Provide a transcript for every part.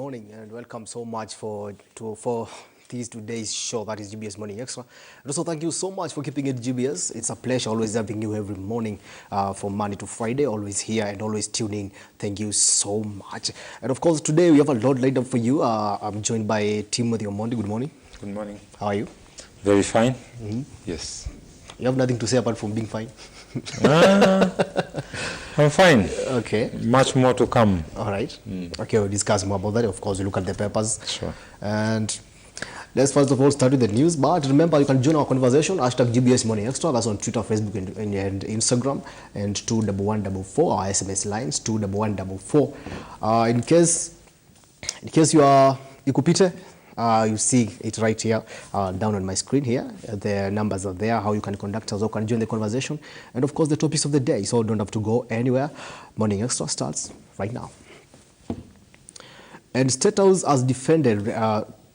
morning and welcome so much for today's show, that is GBS Morning Extra. And also thank you so much for keeping it GBS. It's a pleasure always having you every morning from Monday to Friday, always here and always tuning. Thank you so much. And of course today we have a lot lined up for you. I'm joined by Timothy Omondi. Good morning. Good morning. How are you? Very fine. Yes. You have nothing to say apart from being fine? I'm fine. Okay. Much more to come. All right. Okay, we'll discuss more about that. Of course, we'll look at the papers. Sure. And let's first of all start with the news. But remember, you can join our conversation. Hashtag GBS Morning Extra. That's on Twitter, Facebook, and Instagram. And 21144. Our SMS lines 21144. In case you are Ikupite, you see it right here down on my screen here. The numbers are there, how you can contact us or can join the conversation. And of course, the topics of the day. So don't have to go anywhere. Morning Extra starts right now. And State House has defended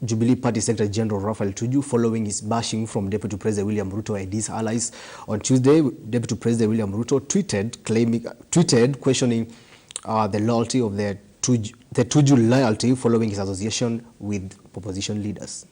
Jubilee Party Secretary General Raphael Tuju following his bashing from Deputy President William Ruto and his allies. On Tuesday, Deputy President William Ruto tweeted questioning the loyalty of the Tuju loyalty following his association with opposition leaders.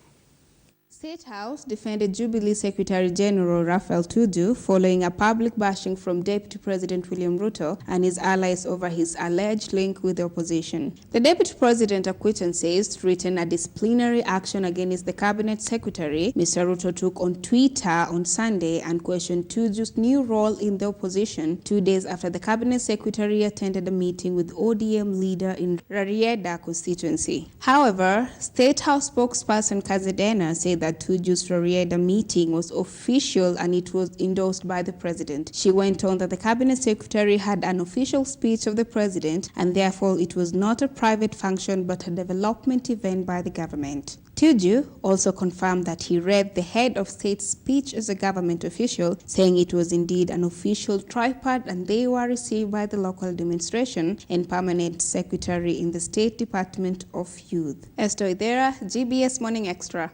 State House defended Jubilee Secretary General Raphael Tuju following a public bashing from Deputy President William Ruto and his allies over his alleged link with the opposition. The Deputy President acquittal says, written a disciplinary action against the Cabinet Secretary, Mr. Ruto took on Twitter on Sunday and questioned Tuju's new role in the opposition 2 days after the Cabinet Secretary attended a meeting with ODM leader in Rarieda constituency. However, State House spokesperson Kazedena said that Tuju's Rarieda meeting was official and it was endorsed by the president. She went on that the cabinet secretary had an official speech of the president and therefore it was not a private function but a development event by the government. Tuju also confirmed that he read the head of state's speech as a government official, saying it was indeed an official tripod and they were received by the local administration and permanent secretary in the State Department of Youth. Esther Idera, GBS Morning Extra.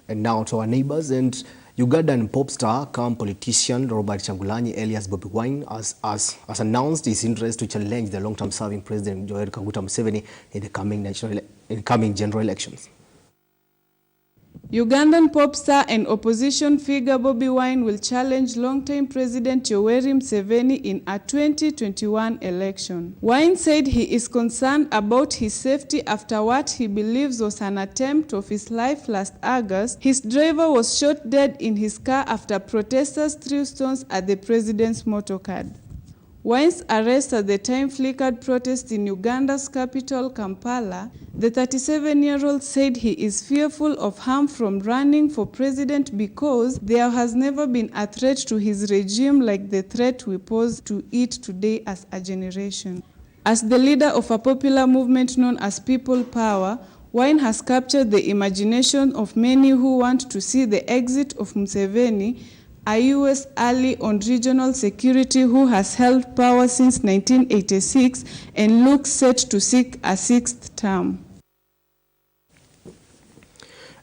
And now to our neighbors, and Ugandan pop star cum politician Robert Kyagulanyi alias Bobi Wine has announced his interest to challenge the long-term serving President Yoweri Kaguta Museveni in the coming general elections. Ugandan pop star and opposition figure Bobi Wine will challenge long-time President Yoweri Museveni in a 2021 election. Wine said he is concerned about his safety after what he believes was an attempt of his life last August. His driver was shot dead in his car after protesters threw stones at the president's motorcade. Wine's arrest at the time flickered protests in Uganda's capital, Kampala. The 37-year-old said he is fearful of harm from running for president because there has never been a threat to his regime like the threat we pose to it today as a generation. As the leader of a popular movement known as People Power, Wine has captured the imagination of many who want to see the exit of Museveni, a U.S. ally on regional security who has held power since 1986 and looks set to seek a sixth term.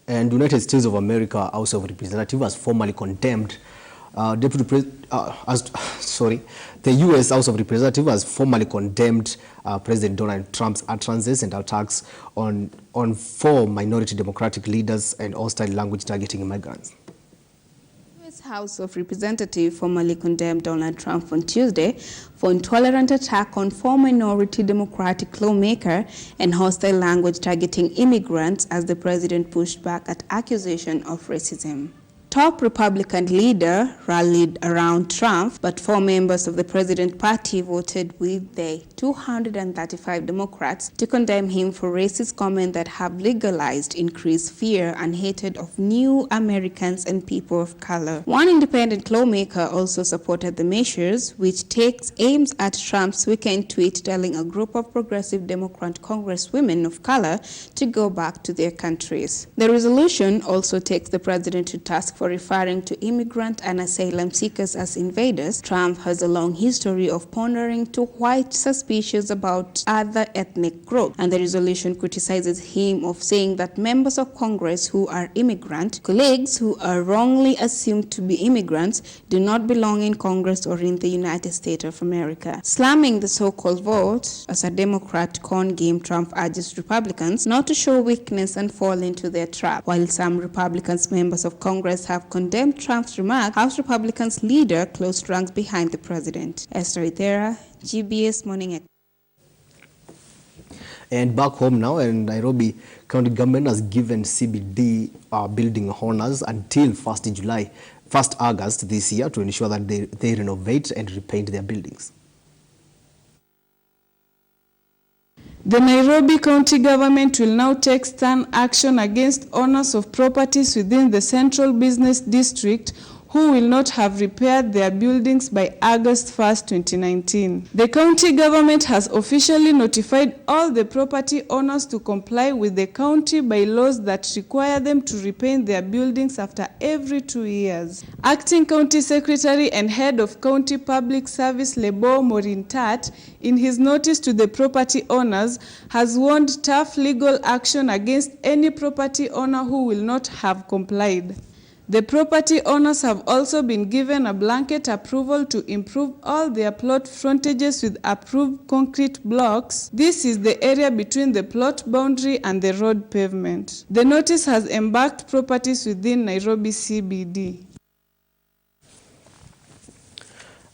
And United States of America House of Representatives has formally condemned the U.S. House of Representatives has formally condemned President Donald Trump's utterances and attacks on 4 minority Democratic leaders and hostile language targeting immigrants. House of Representatives formally condemned Donald Trump on Tuesday for intolerant attack on 4 minority Democratic lawmaker and hostile language targeting immigrants as the president pushed back at accusation of racism. Top Republican leader rallied around Trump, but 4 members of the president party voted with the 235 Democrats to condemn him for racist comments that have legalized increased fear and hatred of new Americans and people of color. One independent lawmaker also supported the measures, which takes aims at Trump's weekend tweet telling a group of progressive Democrat congresswomen of color to go back to their countries. The resolution also takes the president to task for referring to immigrant and asylum seekers as invaders, Trump has a long history of pandering to white suspicious about other ethnic groups, and the resolution criticizes him of saying that members of Congress who are immigrant, colleagues who are wrongly assumed to be immigrants, do not belong in Congress or in the United States of America. Slamming the so-called vote as a Democrat con game, Trump urges Republicans not to show weakness and fall into their trap. While some Republicans members of Congress have condemned Trump's remark, House Republicans leader closed ranks behind the president. Esther Ithera, GBS Morning. And back home now, and Nairobi County government has given CBD building owners until 1st August this year to ensure that they renovate and repaint their buildings. The Nairobi County government will now take stern action against owners of properties within the Central Business District who will not have repaired their buildings by August 1st, 2019. The county government has officially notified all the property owners to comply with the county bylaws that require them to repaint their buildings after every 2 years. Acting County Secretary and Head of County Public Service Lebo Morintat, in his notice to the property owners, has warned tough legal action against any property owner who will not have complied. The property owners have also been given a blanket approval to improve all their plot frontages with approved concrete blocks. This is the area between the plot boundary and the road pavement. The notice has embarked properties within Nairobi CBD.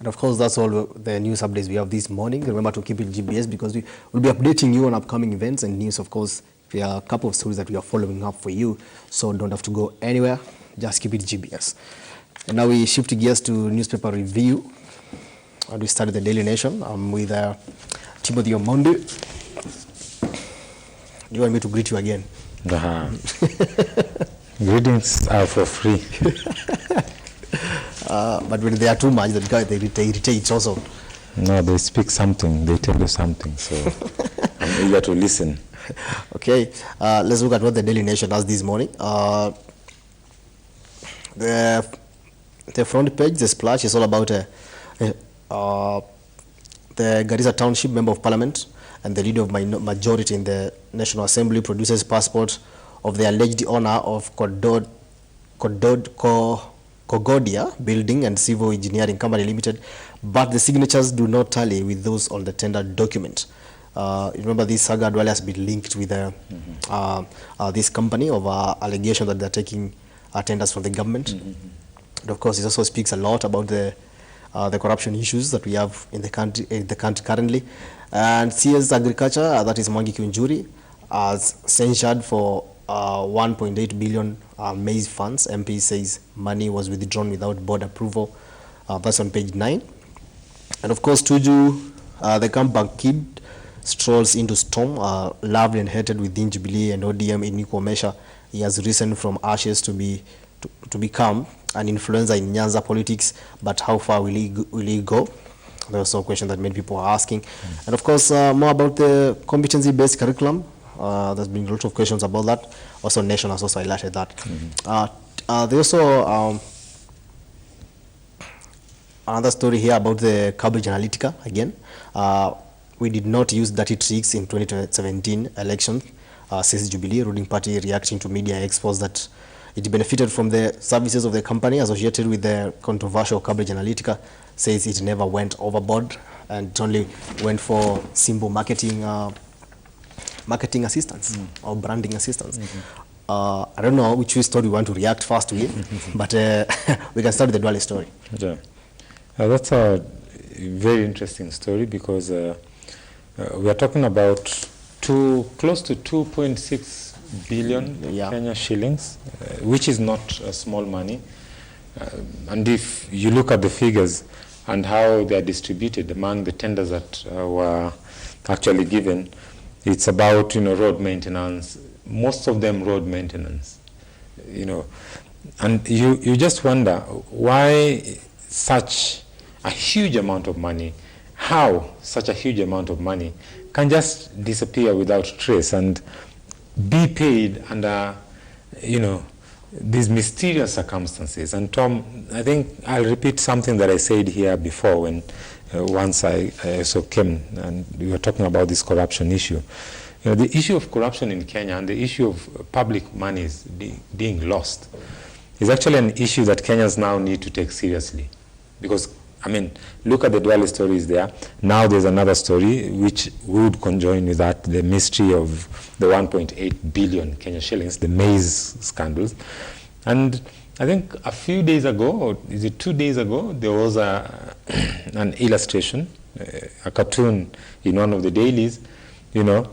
And of course, that's all the news updates we have this morning. Remember to keep it GBS because we will be updating you on upcoming events and news. Of course, we have a couple of stories that we are following up for you, so don't have to go anywhere. Just keep it GBS. And now we shift gears to newspaper review. And we start with the Daily Nation. I'm with Timothy Omondi. You want me to greet you again? Greetings are for free. But when they are too much, they irritate also. No, they speak something. They tell you something. So I'm eager to listen. Okay, let's look at what the Daily Nation does this morning. The front page, the splash, is all about the Garissa Township Member of Parliament and the leader of majority in the National Assembly produces passport of the alleged owner of Kogodia Building and Civil Engineering Company Limited, but the signatures do not tally with those on the tender document. Remember, this saga has been linked with this company of allegation that they're taking tenders from the government. And of course, it also speaks a lot about the corruption issues that we have in the country currently. And CS Agriculture, that is Mwangi Kiunjuri, has censured for 1.8 billion maize funds. MP says money was withdrawn without board approval. That's on page 9. And of course, Tuju, the comeback kid, strolls into storm, loved and hated within Jubilee and ODM in equal measure. He has risen from ashes to become an influencer in Nyanza politics, but how far will he go? There was a question that many people are asking. And of course, more about the competency-based curriculum. There's been a lot of questions about that. Also, Nation has also highlighted that. There's also another story here about the Cambridge Analytica again. We did not use dirty tricks in 2017 election, says Jubilee. Ruling party reacting to media exposed that it benefited from the services of the company associated with the controversial Cambridge Analytica, says it never went overboard and it only went for simple marketing assistance or branding assistance. I don't know which story we want to react first with, but we can start with the Dwale story. Yeah. That's a very interesting story because we are talking about close to 2.6 billion Kenya shillings, which is not small money. And if you look at the figures and how they are distributed among the tenders that were actually given, it's about road maintenance, most of them road maintenance, and you just wonder why such a huge amount of money, how such a huge amount of money can just disappear without trace and be paid under these mysterious circumstances. And Tom, I think I'll repeat something that I said here before when once I also came and we were talking about this corruption issue. You know, the issue of corruption in Kenya and the issue of public monies being lost is actually an issue that Kenyans now need to take seriously. Because, I mean, look at the Duale stories there. Now there's another story which would conjoin with that, the mystery of the 1.8 billion Kenya shillings, the maize scandals. And I think a few days ago, or is it 2 days ago, there was an illustration, a cartoon in one of the dailies, you know,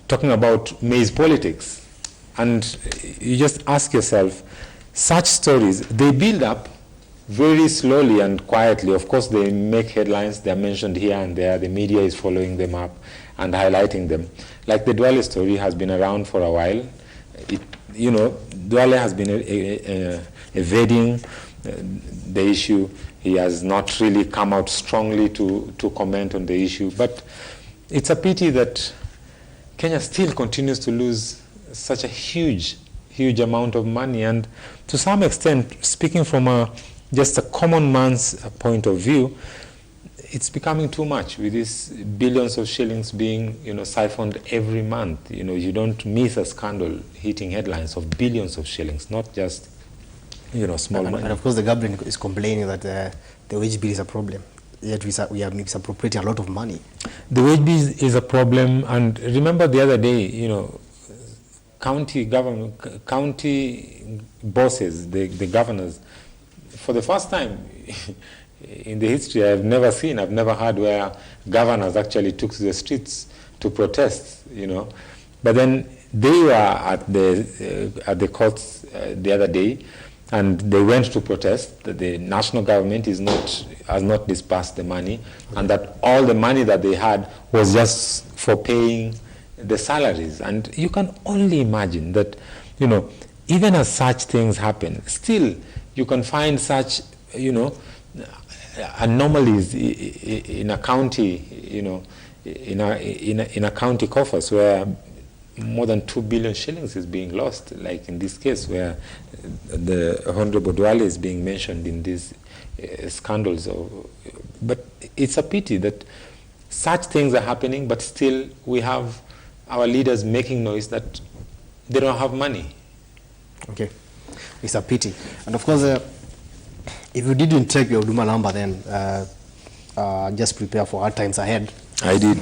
talking about maize politics. And you just ask yourself, such stories, they build up very slowly and quietly. Of course, they make headlines, they're mentioned here and there, the media is following them up and highlighting them. Like the Duale story has been around for a while. You know, Duale has been evading the issue. He has not really come out strongly to comment on the issue. But it's a pity that Kenya still continues to lose such a huge amount of money. And to some extent, speaking from just a common man's point of view, it's becoming too much with these billions of shillings being, you know, siphoned every month. You know, you don't miss a scandal hitting headlines of billions of shillings, not just, you know, small money. And of course, the government is complaining that the wage bill is a problem. Yet we are misappropriating a lot of money. The wage bill is a problem, and remember the other day, you know, county government, county bosses, the governors, for the first time in the history I've never heard where governors actually took to the streets to protest, you know. But then they were at the courts the other day, and they went to protest that the national government has not disbursed the money, and that all the money that they had was just for paying the salaries. And you can only imagine that, you know, even as such things happen, still you can find such, you know, anomalies in a county, you know, in a county coffers where more than 2 billion shillings is being lost, like in this case where the Honorable Duale is being mentioned in these scandals. But it's a pity that such things are happening, but still we have our leaders making noise that they don't have money. Okay, it's a pity. And of course, if you didn't take your Huduma number, then just prepare for hard times ahead. I did.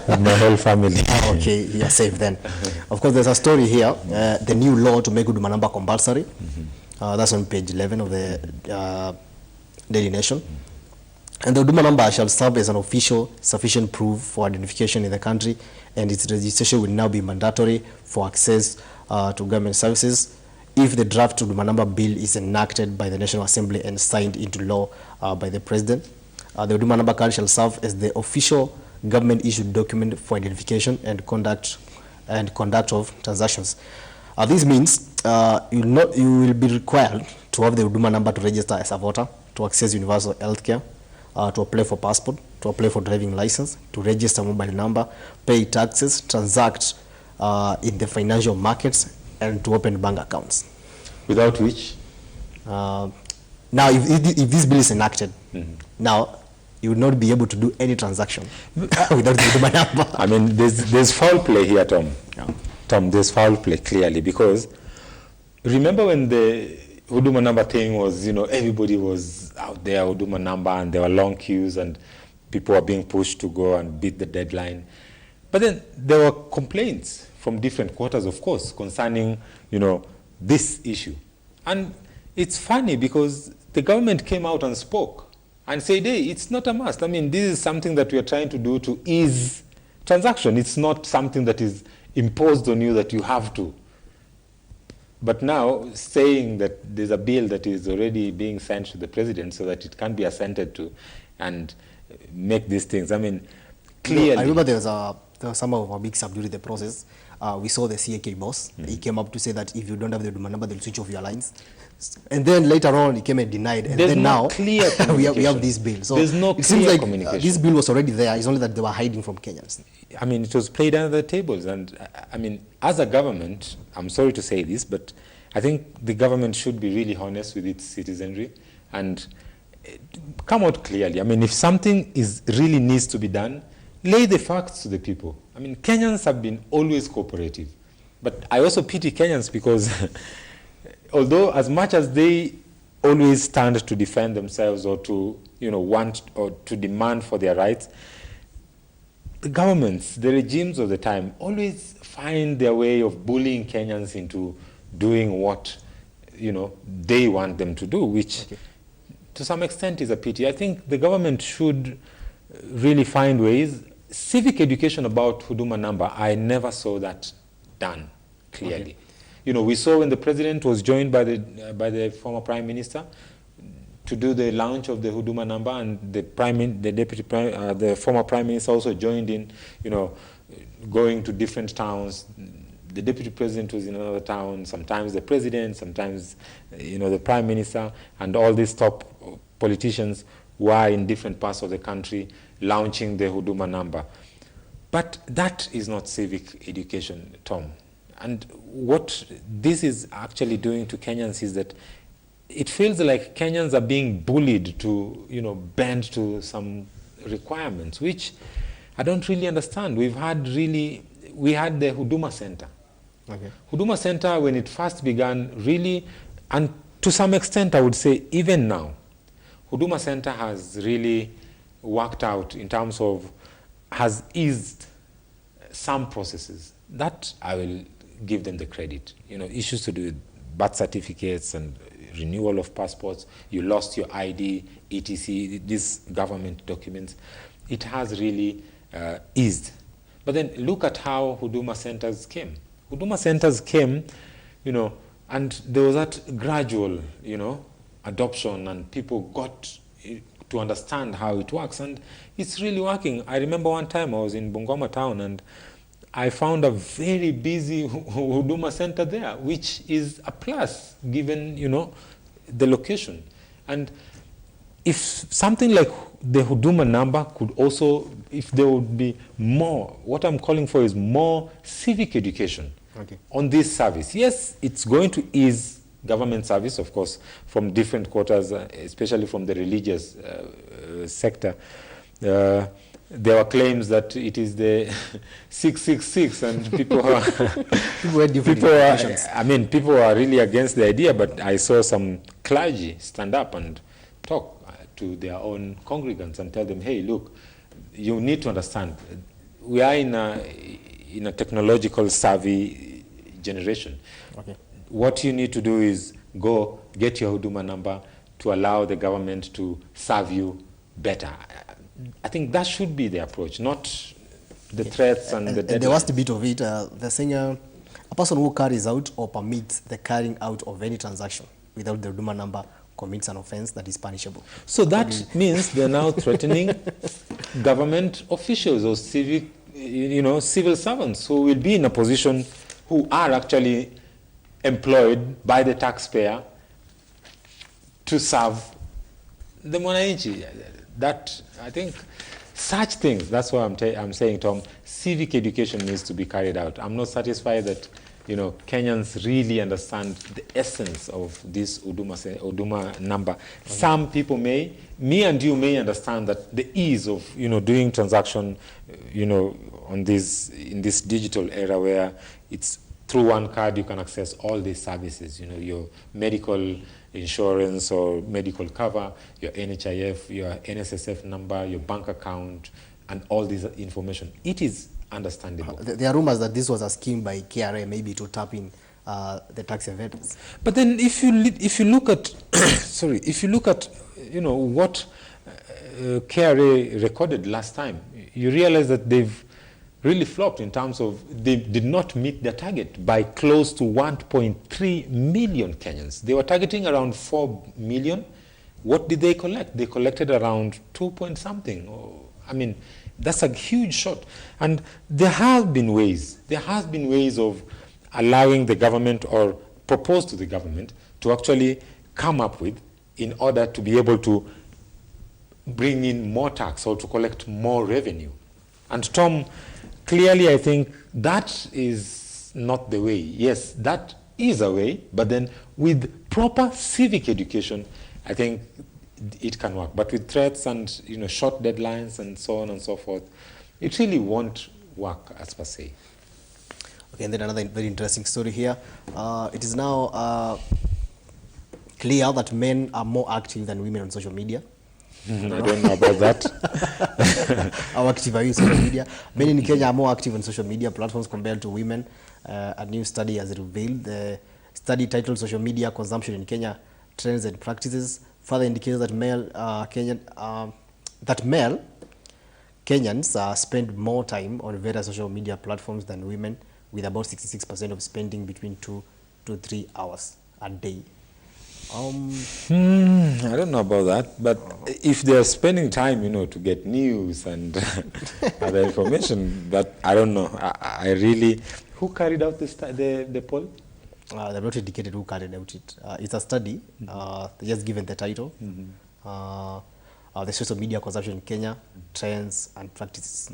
With my whole family. Okay, you're safe then. Of course, there's a story here, the new law to make Huduma number compulsory. That's on page 11 of the Daily Nation. And the Huduma number shall serve as an official sufficient proof for identification in the country, and its registration will now be mandatory for access to government services if the draft Huduma number bill is enacted by the National Assembly and signed into law by the President. The Huduma number card shall serve as the official government-issued document for identification and conduct of transactions. This means you will be required to have the Huduma number to register as a voter, to access universal health care, to apply for passport, to apply for driving license, to register mobile number, pay taxes, transact in the financial markets, and to open bank accounts. Without which? Now, if this bill is enacted, now you will not be able to do any transaction without the Huduma number. I mean, there's foul play here, Tom. Yeah. Tom, there's foul play clearly, because remember when the Huduma number thing was, you know, everybody was out there, Huduma number, and there were long queues and people were being pushed to go and beat the deadline. But then there were complaints from different quarters, of course, concerning, you know, this issue. And it's funny because the government came out and spoke and said, hey, it's not a must. I mean, this is something that we are trying to do to ease transaction. It's not something that is imposed on you that you have to. But now saying that there's a bill that is already being sent to the president so that it can be assented to and make these things, I mean, clearly. I remember there was some of our big sub during the process. We saw the CAK boss. He came up to say that if you don't have the Huduma number, they'll switch off your lines. And then later on, he came and denied. And There's then no now, clear we have communication. this bill. So There's no it seems clear like communication. this bill was already there. It's only that they were hiding from Kenyans. I mean, it was played under the tables. And I mean, as a government, I'm sorry to say this, but I think the government should be really honest with its citizenry and come out clearly. I mean, if something really needs to be done, lay the facts to the people. I mean, Kenyans have been always cooperative. But I also pity Kenyans because although as much as they always stand to defend themselves or to, want or to demand for their rights, the governments, the regimes of the time always find their way of bullying Kenyans into doing what, they want them to do, which to some extent is a pity. I think the government should really find ways. Civic education about Huduma number, I never saw that done clearly. We saw when the president was joined by the former prime minister to do the launch of the Huduma number, and the former prime minister also joined in, going to different towns. The deputy president was in another town, sometimes the president, sometimes, the prime minister, and all these top politicians were in different parts of the country launching the Huduma number. But that is not civic education, Tom. And what this is actually doing to Kenyans is that it feels like Kenyans are being bullied to, bend to some requirements, which I don't really understand. We had the Huduma Center. Huduma Center, when it first began, really, and to some extent, I would say even now, Huduma Center has really worked out in terms of, has eased some processes. That I will give them the credit. Issues to do with birth certificates and renewal of passports, you lost your ID, etc., these government documents, it has really eased. But then look at how Huduma Centers came. Huduma Centers came, and there was that gradual, adoption, and people got to understand how it works, and it's really working. I remember one time I was in Bungoma town, and I found a very busy Huduma Center there, which is a plus given, the location. And if something like the Huduma number could also, if there would be more, what I'm calling for is more civic education on this service. Yes, it's going to ease government service, of course, from different quarters, especially from the religious sector. There were claims that it is the 666, and people people are really against the idea. But I saw some clergy stand up and talk to their own congregants and tell them, "Hey, look, you need to understand. We are in a technological savvy generation. What you need to do is go get your Huduma number to allow the government to serve you better." I think that should be the approach, not the threats and the deadlines. And the worst bit of it, they're saying a person who carries out or permits the carrying out of any transaction without the Huduma number commits an offense that is punishable. So that means they're now threatening government officials or civil servants who will be in a position, who are actually employed by the taxpayer to serve the mwananchi. That, I think, such things, that's why I'm saying, Tom, civic education needs to be carried out. I'm not satisfied that, Kenyans really understand the essence of this Huduma number. Some people may, me and you may understand that the ease of, doing transaction, in this digital era where it's through one card you can access all these services, your medical insurance or medical cover, your NHIF, your NSSF number, your bank account, and all this information. It is understandable. There are rumors that this was a scheme by KRA, maybe to tap in the tax evaders. But then, if you look at, if you look at, what KRA recorded last time, you realize that they've really flopped in terms of they did not meet their target by close to 1.3 million Kenyans. They were targeting around 4 million. What did they collect? They collected around 2 point something. I mean, That's a huge shot. And there have been ways of allowing the government or propose to the government to actually come up with in order to be able to bring in more tax or to collect more revenue. And Tom, clearly I think that is not the way. Yes, that is a way, but then with proper civic education, I think it can work. But with threats and short deadlines and so on and so forth, it really won't work as per se. Okay, and then another very interesting story here. It is now clear that men are more active than women on social media. I don't know about that. How active are you on social media? Men in Kenya are more active on social media platforms compared to women. A new study has revealed. The study titled "Social Media Consumption in Kenya: Trends and Practices" further indicates that male Kenyans spend more time on various social media platforms than women, with about 66% of spending between 2 to 3 hours a day. I don't know about that, but if they're spending time, to get news and other information, but I don't know. I really, who carried out the poll? They've not indicated who carried out it. It's a study. They just given the title. The social media consumption in Kenya, trends and practices.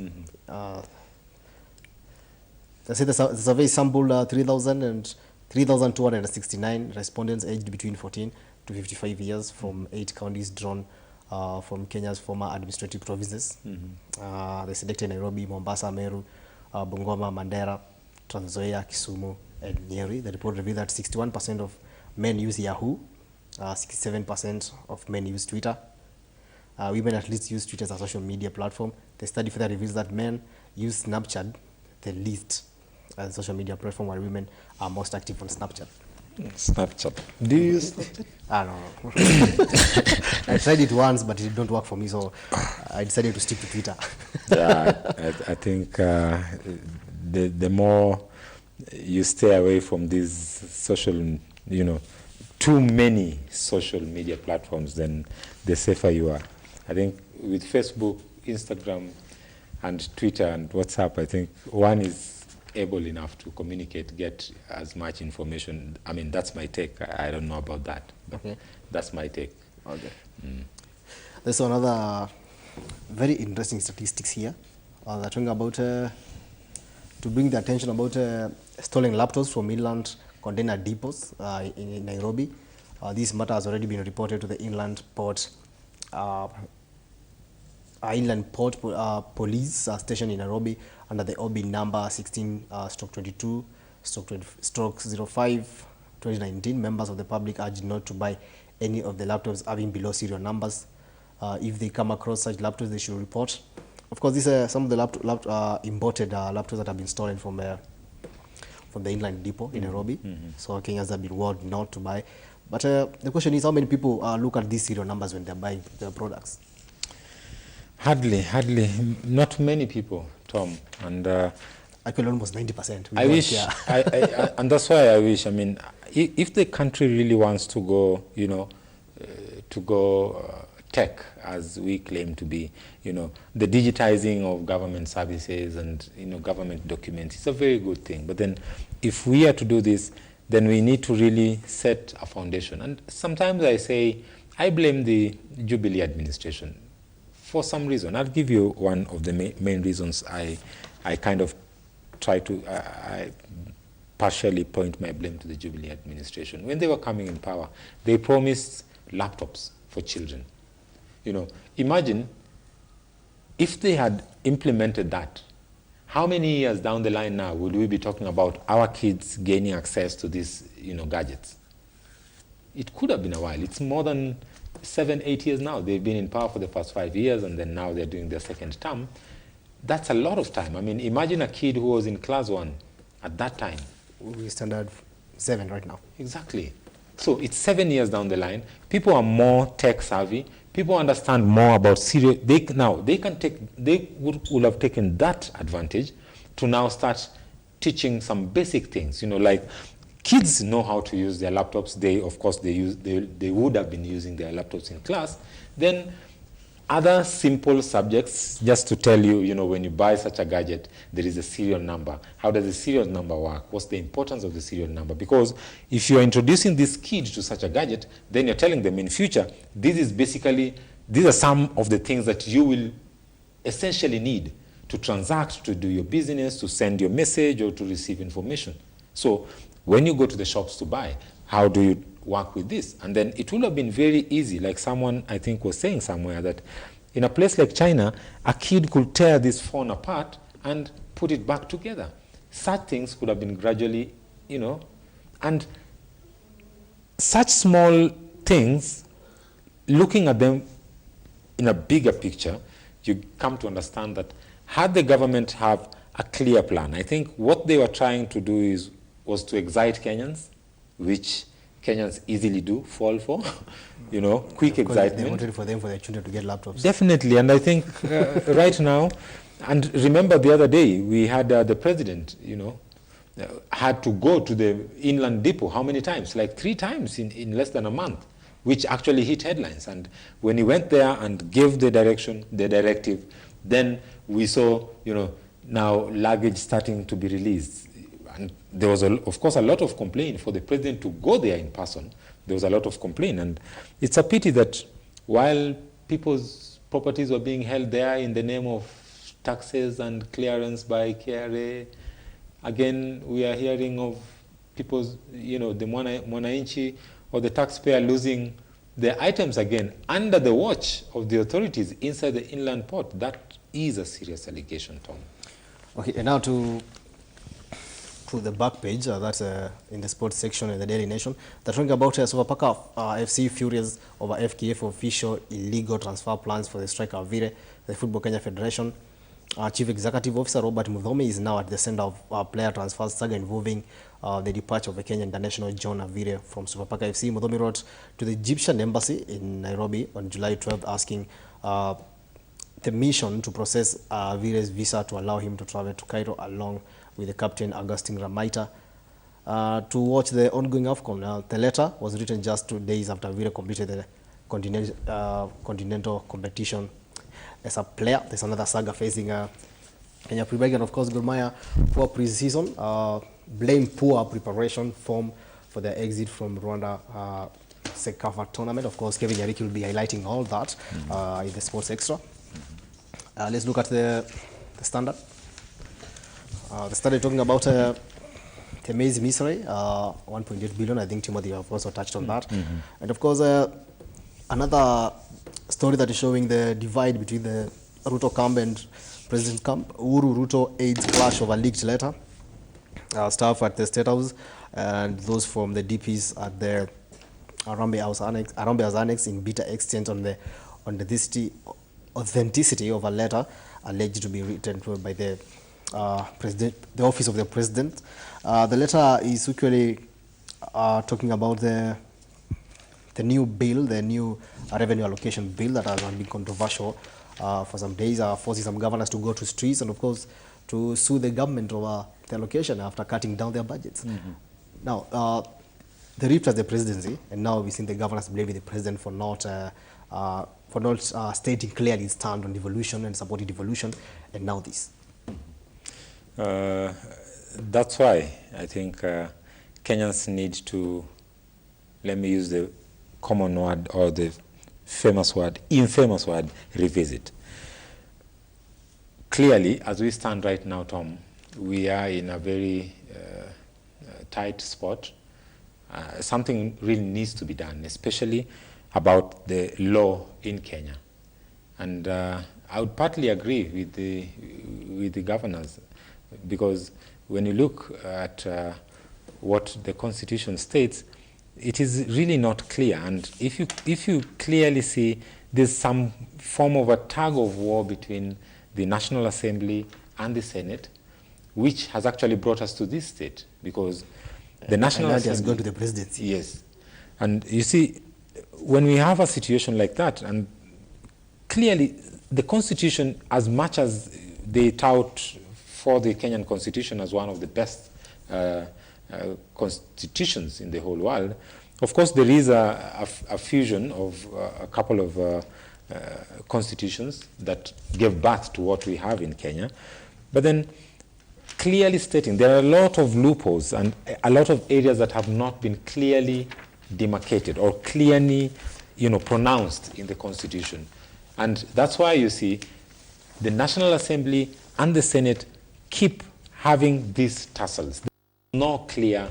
They say the survey sampled 3,269 respondents aged between 14 to 55 years from 8 counties drawn from Kenya's former administrative provinces. They selected Nairobi, Mombasa, Meru, Bungoma, Mandera, Trans Nzoia, Kisumu, and Nyeri. The report revealed that 61% of men use Yahoo, 67% of men use Twitter. Women at least use Twitter as a social media platform. The study further reveals that men use Snapchat the least as a social media platform, while women are most active on Snapchat. Snapchat. Do you use Snapchat? I don't know. I tried it once, but it didn't work for me, so I decided to stick to Twitter. Yeah, I think the more you stay away from these social, too many social media platforms, then the safer you are. I think with Facebook, Instagram, and Twitter and WhatsApp, I think one is able enough to communicate, get as much information. I mean, that's my take. I don't know about that, but that's my take. Okay. There's another very interesting statistics here. They're talking about, to bring the attention about stolen laptops from inland container depots in Nairobi. This matter has already been reported to the Inland Port Police Station in Nairobi under the OB number 16/22/05/2019. Members of the public urged not to buy any of the laptops having below serial numbers. If they come across such laptops, they should report. Of course, these are some of the imported laptops that have been stolen from the inland depot in Nairobi. So Kenyans have been warned not to buy. But the question is, how many people look at these serial numbers when they're buying the products? Hardly. Not many people, Tom. And actually, almost 90%. I wish, and that's why I wish. I mean, if the country really wants to go, tech as we claim to be, the digitizing of government services and government documents is a very good thing. But then, if we are to do this, then we need to really set a foundation. And sometimes I say, I blame the Jubilee administration for some reason. I'll give you one of the main reasons I kind of try to I partially point my blame to the Jubilee administration. When they were coming in power, they promised laptops for children. Imagine if they had implemented that, how many years down the line now would we be talking about our kids gaining access to these, gadgets? It could have been a while. It's more than 7-8 years now. They've been in power for the first 5 years, and then now they're doing their second term. That's a lot of time. I mean, imagine a kid who was in class 1 at that time. We're standard 7 right now. Exactly. So it's 7 years down the line. People are more tech savvy. People understand more about serious. They would have taken that advantage to now start teaching some basic things. Like kids know how to use their laptops. They would have been using their laptops in class. Then other simple subjects, just to tell you, when you buy such a gadget, there is a serial number. How does the serial number work? What's the importance of the serial number? Because if you're introducing this kid to such a gadget, then you're telling them in future, these are some of the things that you will essentially need to transact, to do your business, to send your message, or to receive information. So when you go to the shops to buy, how do you work with this? And then it would have been very easy, like someone I think was saying somewhere, that in a place like China, a kid could tear this phone apart and put it back together. Such things could have been gradually, and such small things, looking at them in a bigger picture, you come to understand that had the government have a clear plan, I think what they were trying to do was to excite Kenyans, which Kenyans easily do fall for, quick excitement. They wanted for their children to get laptops. Definitely, and I think right now, and remember the other day, we had the president, had to go to the inland depot, how many times? Like 3 times in less than a month, which actually hit headlines. And when he went there and gave the directive, then we saw, now luggage starting to be released. And there was, of course, a lot of complaint for the president to go there in person. There was a lot of complaint. And it's a pity that while people's properties were being held there in the name of taxes and clearance by KRA, again, we are hearing of people's, the mwananchi or the taxpayer losing their items again under the watch of the authorities inside the inland port. That is a serious allegation, Tom. Okay, and now to the back page, that's in the sports section in the Daily Nation. They're talking about Sofapaka FC furious over FKF official illegal transfer plans for the striker Vire. The Football Kenya Federation Chief Executive Officer Robert Muthomi is now at the center of player transfer saga involving the departure of the Kenyan international John Avire from Sofapaka FC. Muthomi wrote to the Egyptian embassy in Nairobi on July 12th asking the mission to process Avire's visa to allow him to travel to Cairo along with the captain Augustine Ramaita to watch the ongoing AFCON. The letter was written just 2 days after Avire completed the continental competition as a player. There's another saga facing Kenya Premier League, and of course Gor Mahia poor pre-season, blame poor preparation form for their exit from Rwanda Sekafa tournament. Of course, Kevin Yariki will be highlighting all that in the Sports Extra. Let's look at the Standard. The Standard talking about the maize misery, 1.8 billion. I think Timothy have also touched on that. And of course, another story that is showing the divide between the Ruto camp and President camp. Uhuru Ruto aides clash over leaked letter. Staff at the State House and those from the DPs at the Arambe House Annex in bitter extent on the authenticity of a letter alleged to be written by the the office of the president. The letter is actually talking about the new bill, the new revenue allocation bill that has been controversial for some days, forcing some governors to go to streets and of course to sue the government over the allocation after cutting down their budgets. Now, they ripped at the presidency, and now we've seen the governors blaming the president for not stating clearly its stand on devolution and supporting devolution, and now this. That's why I think Kenyans need to, let me use the common word or the famous word, infamous word, revisit. Clearly, as we stand right now, Tom, we are in a very tight spot. Something really needs to be done, especially about the law in Kenya. And I would partly agree with the governors, because when you look at what the Constitution states, it is really not clear. And if you clearly see there's some form of a tug of war between the National Assembly and the Senate, which has actually brought us to this state, because the National Assembly has gone to the presidency. Yes. And you see, when we have a situation like that, and clearly the Constitution, as much as they tout for the Kenyan Constitution as one of the best constitutions in the whole world, of course there is a fusion of a couple of constitutions that gave birth to what we have in Kenya, but then clearly stating there are a lot of loopholes and a lot of areas that have not been clearly demarcated or clearly, pronounced in the Constitution. And that's why you see the National Assembly and the Senate keep having these tussles. There's no clear,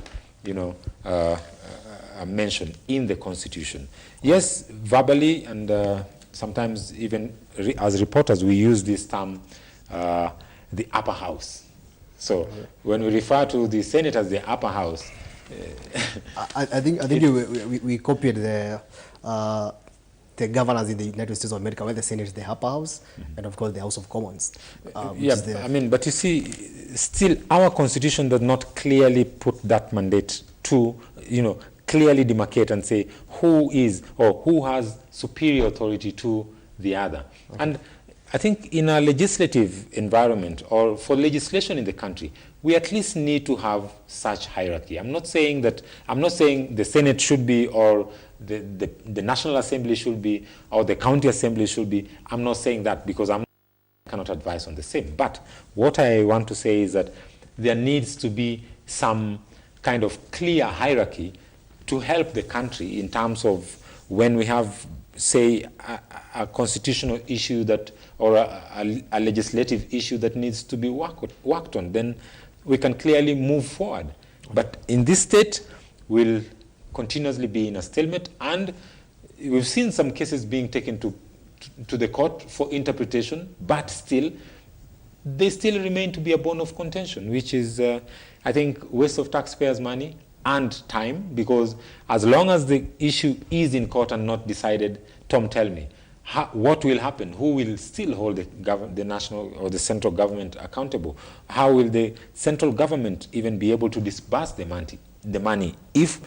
mention in the Constitution. Yes, verbally and sometimes even as reporters we use this term, the upper house. So when we refer to the Senate as the upper house, I think we copied the governors in the United States of America, where the Senate is the upper house, and of course the House of Commons. But you see, still our Constitution does not clearly put that mandate to, clearly demarcate and say who is or who has superior authority to the other. Okay. And I think in a legislative environment or for legislation in the country, we at least need to have such hierarchy. I'm not saying the Senate should be or the National Assembly should be or the county assembly should be. I'm not saying that because I cannot advise on the same. But what I want to say is that there needs to be some kind of clear hierarchy to help the country in terms of when we have, say, a constitutional issue that or a legislative issue that needs to be worked on, then we can clearly move forward. But in this state, we'll continuously be in a stalemate, and we've seen some cases being taken to the court for interpretation, but still, they still remain to be a bone of contention, which is, I think, waste of taxpayers' money and time, because as long as the issue is in court and not decided, Tom, tell me, what will happen? Who will still hold the national or the central government accountable? How will the central government even be able to disburse the money if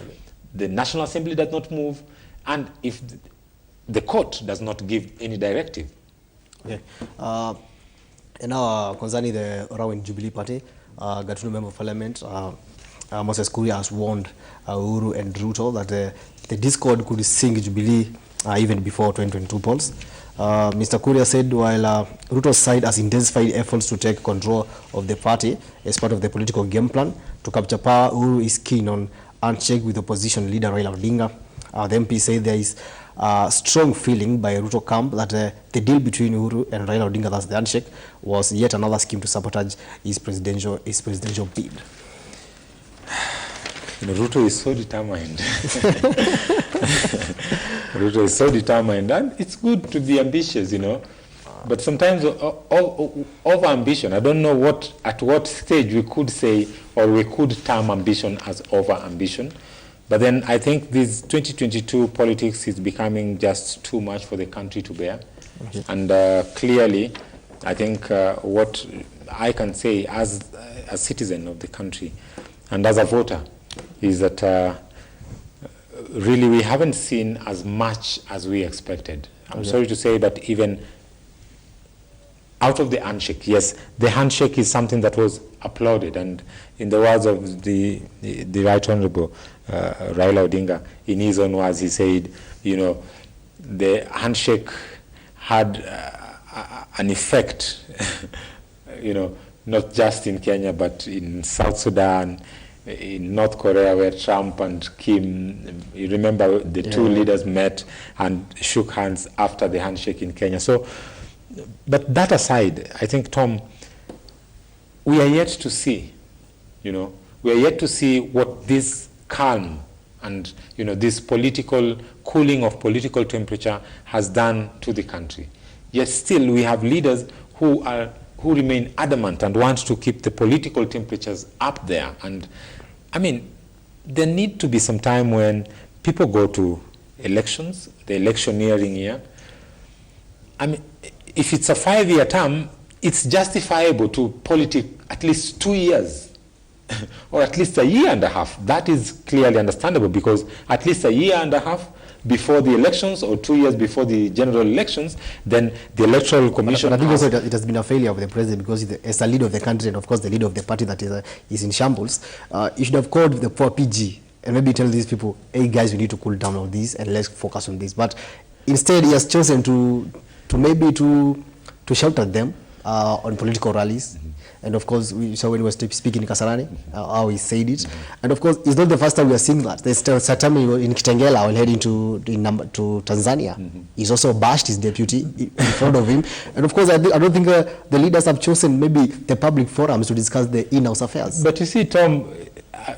the National Assembly does not move and if the court does not give any directive? Okay. And now concerning the row in Jubilee Party, Gatuno Member of Parliament, Moses Kuria has warned Uhuru and Ruto that the discord could sink Jubilee even before 2022 polls. Mr. Kuria said while Ruto's side has intensified efforts to take control of the party as part of the political game plan to capture power, Uhuru is keen on handshake with opposition leader Raila Odinga. The MP said there is a strong feeling by Ruto camp that the deal between Uhuru and Raila Odinga, that's the handshake, was yet another scheme to sabotage his presidential bid. Ruto is so determined. Ruto is so determined, and it's good to be ambitious, But sometimes over ambition, I don't know at what stage we could say or we could term ambition as over ambition. But then I think this 2022 politics is becoming just too much for the country to bear. Okay. And clearly, I think what I can say as a citizen of the country and as a voter is that really we haven't seen as much as we expected. I'm sorry to say that even out of the handshake, yes, the handshake is something that was applauded, and in the words of the Right Honorable Raila Odinga, in his own words, he said, the handshake had an effect, not just in Kenya, but in South Sudan, in North Korea, where Trump and Kim, you remember the two leaders met and shook hands after the handshake in Kenya. So, but that aside, I think, Tom, we are yet to see, we are yet to see what this calm and, this political cooling of political temperature has done to the country. Yet still we have leaders who remain adamant and want to keep the political temperatures up there. And I mean, there need to be some time when people go to elections, the electioneering year. I mean, if it's a 5-year term, it's justifiable to politic at least 2 years or at least a year and a half. That is clearly understandable, because at least a year and a half before the elections or 2 years before the general elections, then the Electoral Commission... But I think also it has been a failure of the president, because as the leader of the country and of course the leader of the party that is in shambles, you should have called the poor PG and maybe tell these people, hey guys, we need to cool down on this and let's focus on this. But instead he has chosen to maybe to shout at them on political rallies. And of course, we saw when he was speaking in Kasarani, how he said it. And of course, it's not the first time we are seeing that. There's a time in Kitengela while heading to Tanzania. He's also bashed his deputy in front of him. And of course, I don't think the leaders have chosen maybe the public forums to discuss the in-house affairs. But you see, Tom,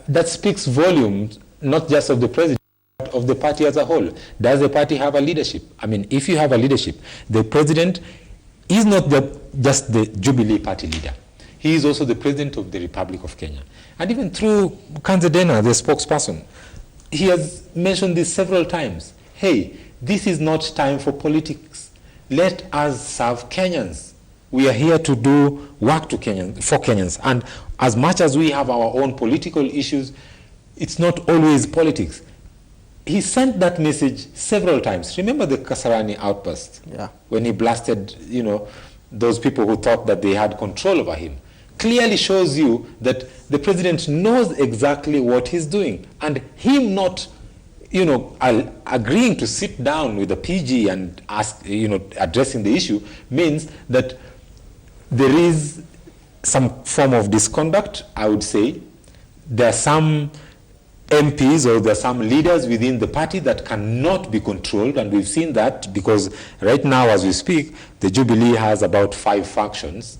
that speaks volumes, not just of the president, but of the party as a whole. Does the party have a leadership? I mean, if you have a leadership, the president is not just the Jubilee party leader. He is also the president of the Republic of Kenya. And even through Kanzedena, the spokesperson, he has mentioned this several times. Hey, this is not time for politics. Let us serve Kenyans. We are here to do work for Kenyans. And as much as we have our own political issues, it's not always politics. He sent that message several times. Remember the Kasarani outburst? Yeah. When he blasted, those people who thought that they had control over him. Clearly shows you that the president knows exactly what he's doing. And him not, agreeing to sit down with the PG and addressing the issue means that there is some form of misconduct, I would say. There are some MPs or there are some leaders within the party that cannot be controlled, and we've seen that because right now as we speak, the Jubilee has about 5 factions.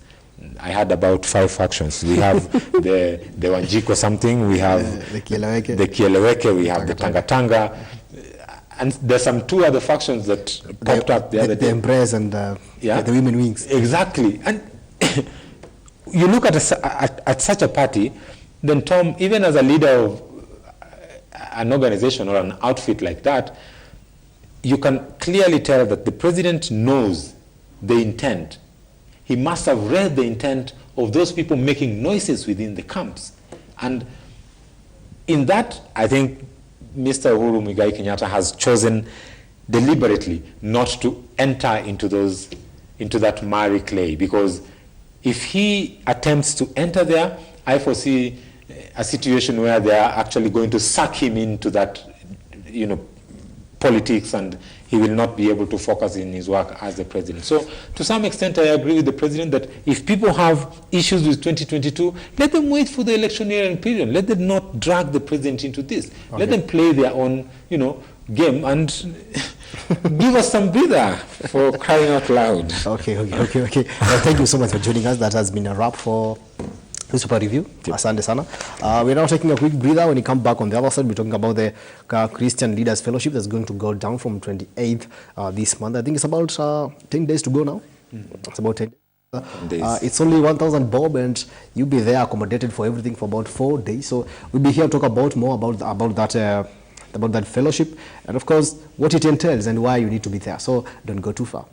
I had about 5 factions. We have the Wanjiko something, we have the Kieleweke, we have the Tanga, and there's some 2 other factions that popped up the other day. The Embrace and the Women Wings. Exactly. And you look at such a party, then Tom, even as a leader of an organization or an outfit like that, you can clearly tell that the president knows the intent. He must have read the intent of those people making noises within the camps. And in that, I think Mr. Uhuru Muigai Kenyatta has chosen deliberately not to enter into that miry clay, because if he attempts to enter there, I foresee a situation where they are actually going to suck him into that, politics, and he will not be able to focus in his work as the president. So to some extent, I agree with the president that if people have issues with 2022, let them wait for the electioneering period. Let them not drag the president into this. Okay. Let them play their own, game and give us some breather, for crying out loud. Okay. Well, thank you so much for joining us. That has been a wrap for Super Review. Asante sana. We're now taking a quick breather. When we come back on the other side, we're talking about the Christian Leaders Fellowship that's going to go down from 28th this month. I think it's about 10 days to go now. It's about 10 days. It's only 1,000 bob, and you'll be there accommodated for everything for about 4 days. So we'll be here to talk about more about that fellowship, and of course what it entails and why you need to be there. So don't go too far.